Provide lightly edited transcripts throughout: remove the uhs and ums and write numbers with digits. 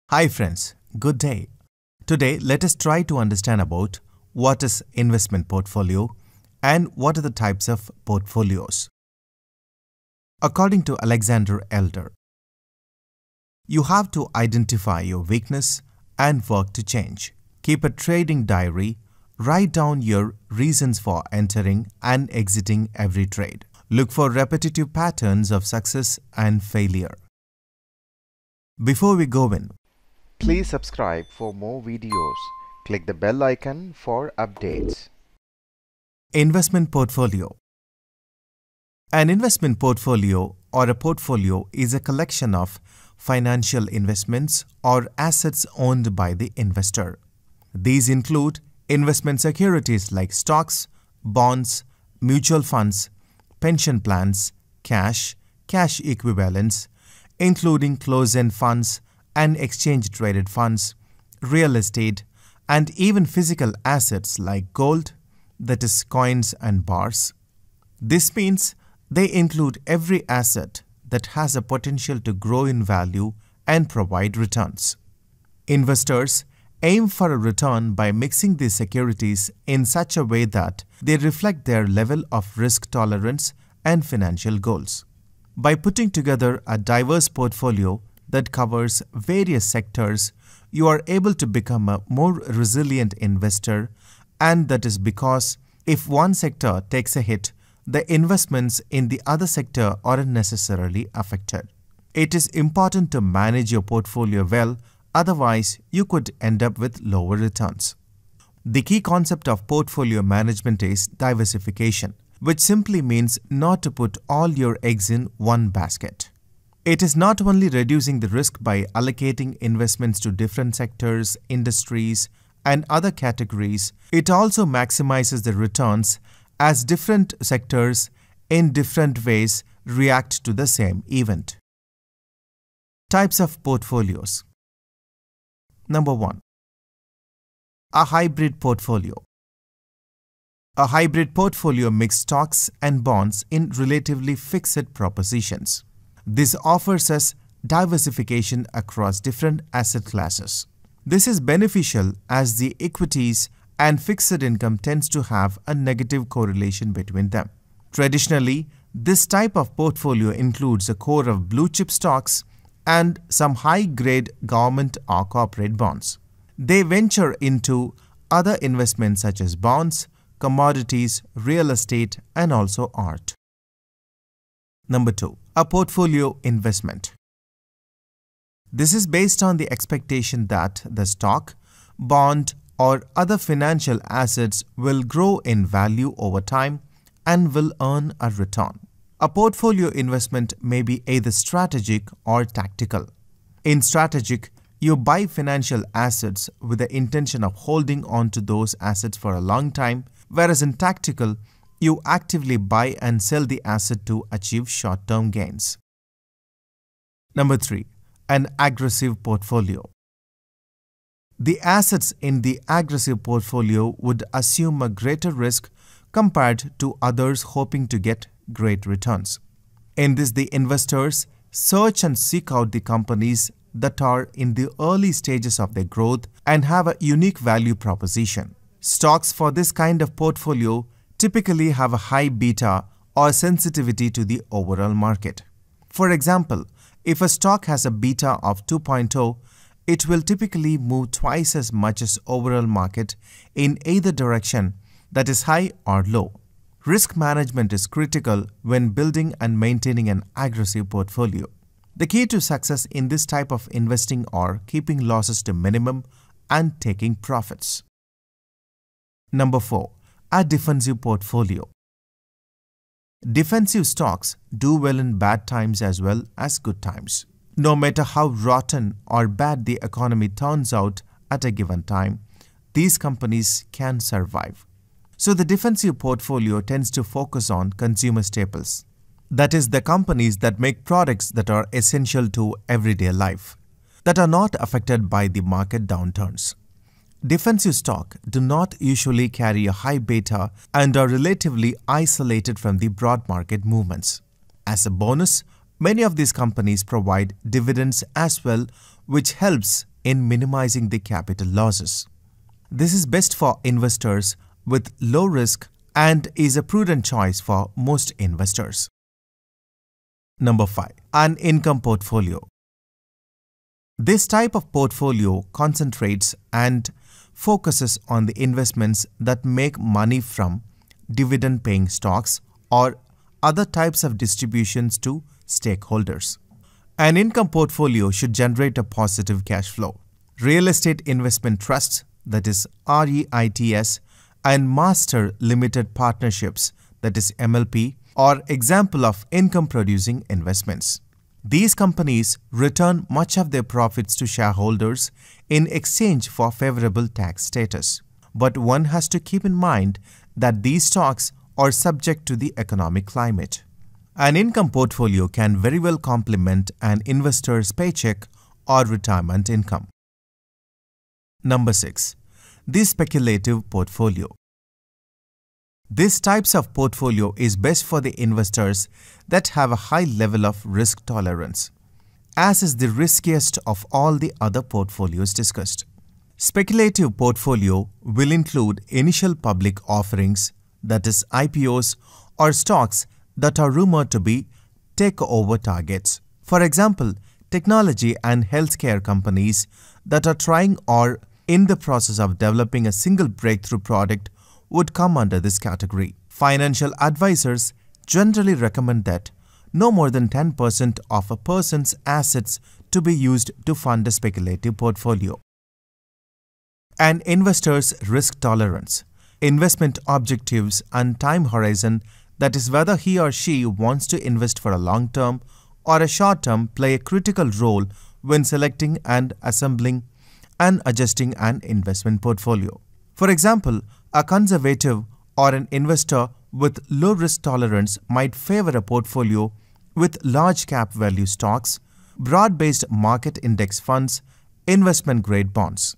Hi friends, good day. Today let us try to understand about what is investment portfolio and what are the types of portfolios. According to Alexander Elder, you have to identify your weakness and work to change. Keep a trading diary, write down your reasons for entering and exiting every trade. Look for repetitive patterns of success and failure. Before we go in, please subscribe for more videos. Click the bell icon for updates. Investment portfolio. An investment portfolio or a portfolio is a collection of financial investments or assets owned by the investor. These include investment securities like stocks, bonds, mutual funds, pension plans, cash equivalents, including closed-end funds and exchange-traded funds, real estate, and even physical assets like gold, that is coins and bars. This means they include every asset that has a potential to grow in value and provide returns. Investors aim for a return by mixing these securities in such a way that they reflect their level of risk tolerance and financial goals. By putting together a diverse portfolio that covers various sectors, you are able to become a more resilient investor, and that is because if one sector takes a hit, the investments in the other sector aren't necessarily affected. It is important to manage your portfolio well, otherwise you could end up with lower returns. The key concept of portfolio management is diversification, which simply means not to put all your eggs in one basket. It is not only reducing the risk by allocating investments to different sectors, industries, and other categories, it also maximizes the returns as different sectors in different ways react to the same event. Types of portfolios. Number 1. A hybrid portfolio. A hybrid portfolio mixes stocks and bonds in relatively fixed propositions. This offers us diversification across different asset classes. This is beneficial as the equities and fixed income tends to have a negative correlation between them. Traditionally, this type of portfolio includes a core of blue chip stocks and some high-grade government or corporate bonds. They venture into other investments such as bonds, commodities, real estate, and also art. Number 2. A portfolio investment. This is based on the expectation that the stock, bond, or other financial assets will grow in value over time and will earn a return. A portfolio investment may be either strategic or tactical. In strategic, you buy financial assets with the intention of holding on to those assets for a long time, whereas in tactical, you actively buy and sell the asset to achieve short-term gains. Number 3. An aggressive portfolio. The assets in the aggressive portfolio would assume a greater risk compared to others hoping to get great returns. In this, the investors search and seek out the companies that are in the early stages of their growth and have a unique value proposition. Stocks for this kind of portfolio typically have a high beta or sensitivity to the overall market. For example, if a stock has a beta of 2.0, it will typically move twice as much as overall market in either direction, that is high or low. Risk management is critical when building and maintaining an aggressive portfolio. The key to success in this type of investing are keeping losses to minimum and taking profits. Number 4. A defensive portfolio. Defensive stocks do well in bad times as well as good times. No matter how rotten or bad the economy turns out at a given time, these companies can survive. So the defensive portfolio tends to focus on consumer staples. That is, the companies that make products that are essential to everyday life, that are not affected by the market downturns. Defensive stocks do not usually carry a high beta and are relatively isolated from the broad market movements. As a bonus, many of these companies provide dividends as well, which helps in minimizing the capital losses. This is best for investors with low risk and is a prudent choice for most investors. Number 5. An income portfolio. This type of portfolio concentrates and focuses on the investments that make money from dividend-paying stocks or other types of distributions to stakeholders. An income portfolio should generate a positive cash flow. Real estate investment trusts, that is REITs, and master limited partnerships, that is MLP, are example of income-producing investments. These companies return much of their profits to shareholders in exchange for favorable tax status. But one has to keep in mind that these stocks are subject to the economic climate. An income portfolio can very well complement an investor's paycheck or retirement income. Number 6. The speculative portfolio. This types of portfolio is best for the investors that have a high level of risk tolerance, as is the riskiest of all the other portfolios discussed. Speculative portfolio will include initial public offerings, that is IPOs, or stocks that are rumored to be takeover targets. For example, technology and healthcare companies that are trying or in the process of developing a single breakthrough product would come under this category. Financial advisors generally recommend that no more than 10% of a person's assets to be used to fund a speculative portfolio. An investor's risk tolerance, investment objectives and time horizon, that is whether he or she wants to invest for a long term or a short term, play a critical role when selecting and assembling and adjusting an investment portfolio. For example, a conservative or an investor with low risk tolerance might favor a portfolio with large cap value stocks, broad-based market index funds, investment-grade bonds.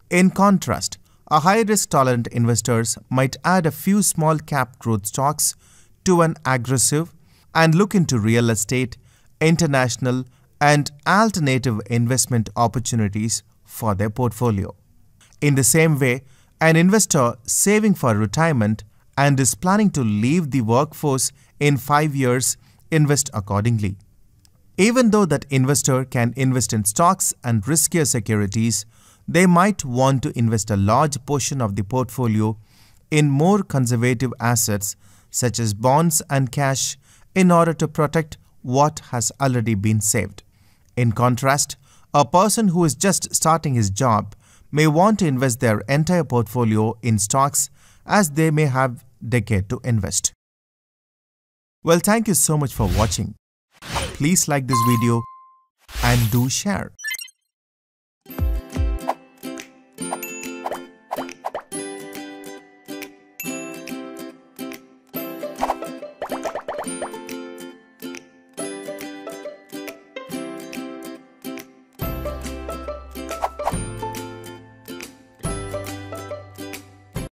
In contrast, a high-risk tolerant investors might add a few small-cap growth stocks to an aggressive and look into real estate, international, and alternative investment opportunities for their portfolio. In the same way, an investor saving for retirement and is planning to leave the workforce in 5 years invest accordingly. Even though that investor can invest in stocks and riskier securities, they might want to invest a large portion of the portfolio in more conservative assets such as bonds and cash in order to protect what has already been saved. In contrast, a person who is just starting his job may want to invest their entire portfolio in stocks as they may have a decade to invest. Well, thank you so much for watching. Please like this video and do share.